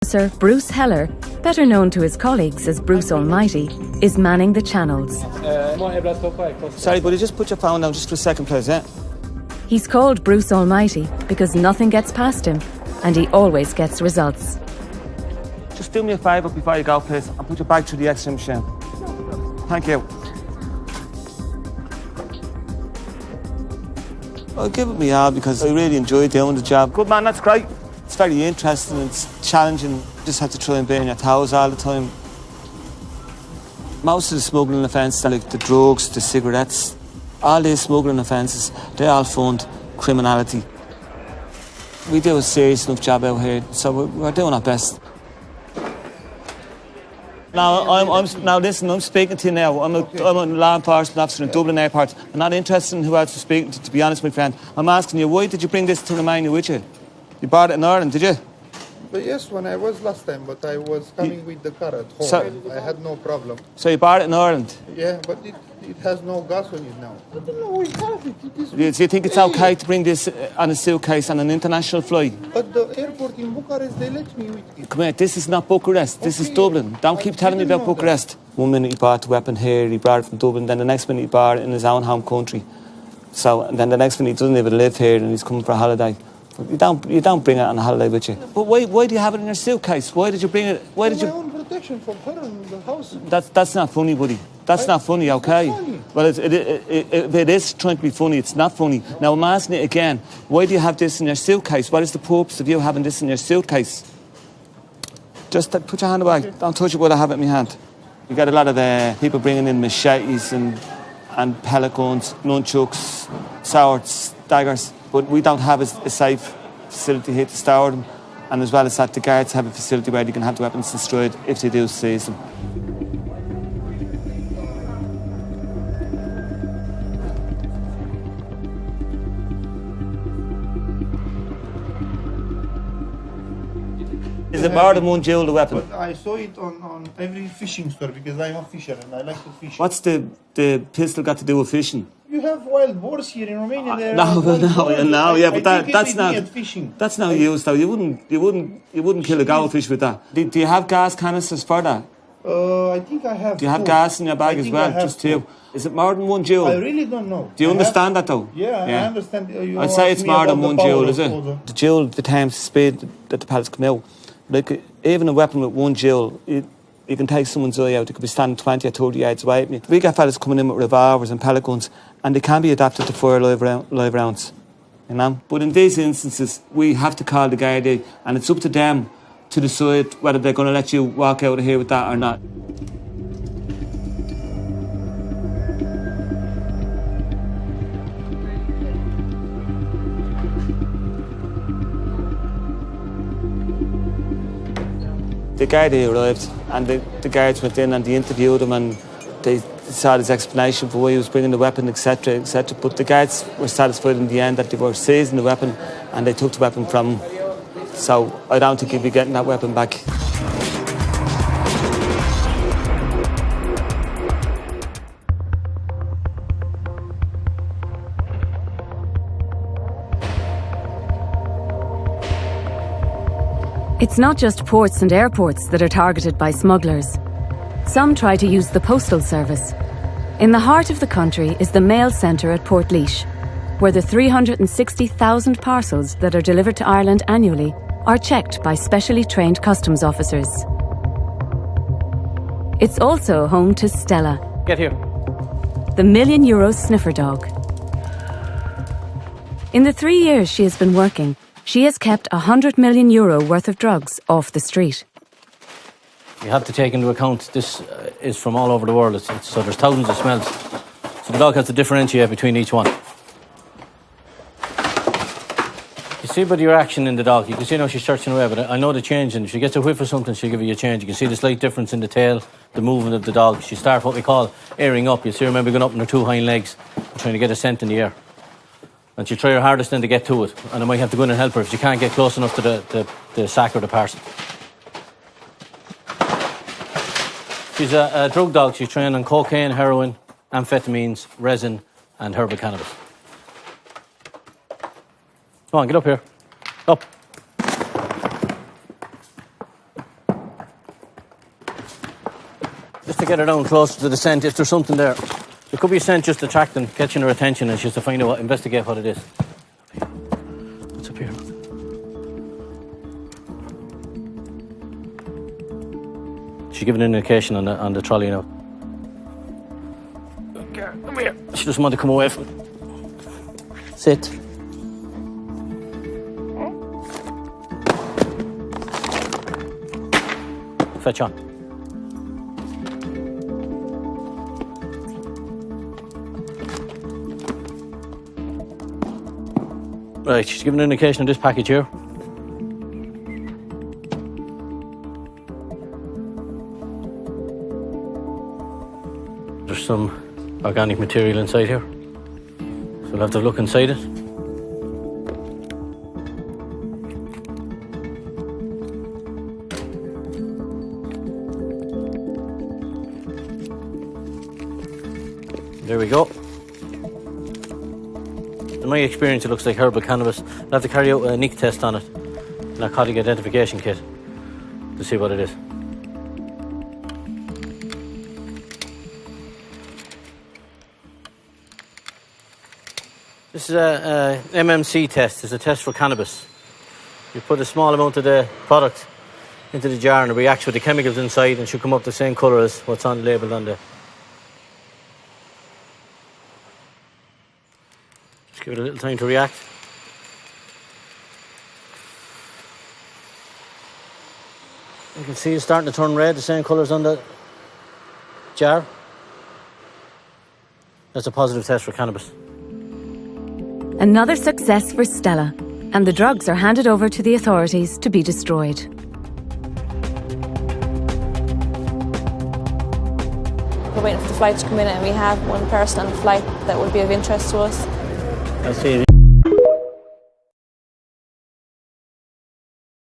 Officer Bruce Heller, better known to his colleagues as Bruce Almighty, is manning the channels. Sorry, buddy, just put your phone down just for a second, please, yeah? He's called Bruce Almighty because nothing gets past him, and he always gets results. Just do me a favour before you go, please, and put your bag through the X-ray machine. Thank you. I'll give it me all because I really enjoy doing the job. Good man, that's great. It's very interesting, it's challenging. You just have to try and be on your toes all the time. Most of the smuggling offences, like the drugs, the cigarettes, all these smuggling offences, they all fund criminality. We do a serious enough job out here, so we're doing our best. Now listen, I'm speaking to you now. I'm a law enforcement officer in Dublin Airport. I'm not interested in who else you're speaking to be honest, my friend. I'm asking you, why did you bring this to Romania with you? You bought it in Ireland, did you? But yes, when I was last time, but I was coming with the car at home. I had no problem. So you bought it in Ireland? Yeah, but it has no gas on it now. I don't know, we have it. Do you think it's okay to bring this on a suitcase on an international flight? But the airport in Bucharest, they let me with it. Come here, this is not Bucharest, this is Dublin. Don't keep telling me about Bucharest. One minute he bought the weapon here, he brought it from Dublin, then the next minute he bought it in his own home country. So, and then the next minute he doesn't even live here and he's coming for a holiday. You don't bring it on a holiday with you. But why do you have it in your suitcase? Why did you bring it? Why did you? My own protection from her in the house. That's not funny, buddy. That's not funny, okay? Funny. Well, if it is trying to be funny, it's not funny. Now I'm asking it again. Why do you have this in your suitcase? What is the purpose of you having this in your suitcase? Just put your hand away. Don't touch it while I have it in my hand. You got a lot of people bringing in machetes and pellet guns, nunchucks, swords, daggers. But we don't have a safe facility here to store them. And as well as that, the guards have a facility where they can have the weapons destroyed if they do seize them. Is it more than one jewel, the weapon? But I saw it on every fishing store because I'm a fisher and I like to fish. What's the pistol got to do with fishing? You have wild boars here in Romania. Yeah, but that's not fishing. That's not used though. You wouldn't kill a goldfish with that. Do you have gas canisters for that? I think I have. Do you have gas in your bag as well? Just two. Is it more than one jewel? I really don't know. Do you understand that though? Yeah, I understand. I'd say it's more than one jewel, is it? The jewel determines the speed that the pellets come out. Like even a weapon with one jewel, you can take someone's eye out. They could be standing 20 or 30 yards away from you. We get fellas coming in with revolvers and pellet guns, and they can be adapted to fire live rounds, you know. But in these instances, we have to call the Gardaí, and it's up to them to decide whether they're going to let you walk out of here with that or not. The Gardaí arrived and the guards went in and they interviewed him and they saw his explanation for why he was bringing the weapon, etc., etc. But the guards were satisfied in the end that they were seizing the weapon and they took the weapon from him. So I don't think he'll be getting that weapon back. It's not just ports and airports that are targeted by smugglers. Some try to use the postal service. In the heart of the country is the mail centre at Portlaoise, where the 360,000 parcels that are delivered to Ireland annually are checked by specially trained customs officers. It's also home to Stella. Get here. The €1 million sniffer dog. In the 3 years she has been working, she has kept €100 million worth of drugs off the street. You have to take into account this is from all over the world, so there's thousands of smells. So the dog has to differentiate between each one. You see by the reaction in the dog, you can see now she's searching away, but I know the change, and if she gets a whiff of something, she'll give you a change. You can see the slight difference in the tail, the movement of the dog. She starts what we call airing up. You see her maybe going up on her two hind legs, trying to get a scent in the air. And she'll try her hardest then to get to it. And I might have to go in and help her if she can't get close enough to the sack or the parcel. She's a drug dog. She's trained on cocaine, heroin, amphetamines, resin, and herbal cannabis. Come on, get up here. Up. investigate her down closer to the scent if there's something there. There could be a scent just attracting, catching her attention, and she has to find out, investigate what it is. What's up here? She's giving an indication on the trolley now. Come here. She doesn't want to come away from it. Sit. Fetch on. Right, she's giving an indication of this package here. There's some organic material inside here. So we'll have to look inside it. There we go. In my experience, it looks like herbal cannabis. I'll have to carry out a NIC test on it, narcotic identification kit, to see what it is. This is a MMC test. It's a test for cannabis. You put a small amount of the product into the jar and it reacts with the chemicals inside and should come up the same colour as what's on labelled on there. Just give it a little time to react. You can see it's starting to turn red, the same colours on the jar. That's a positive test for cannabis. Another success for Stella, and the drugs are handed over to the authorities to be destroyed. We're waiting for the flight to come in and we have one person on the flight that would be of interest to us. I see.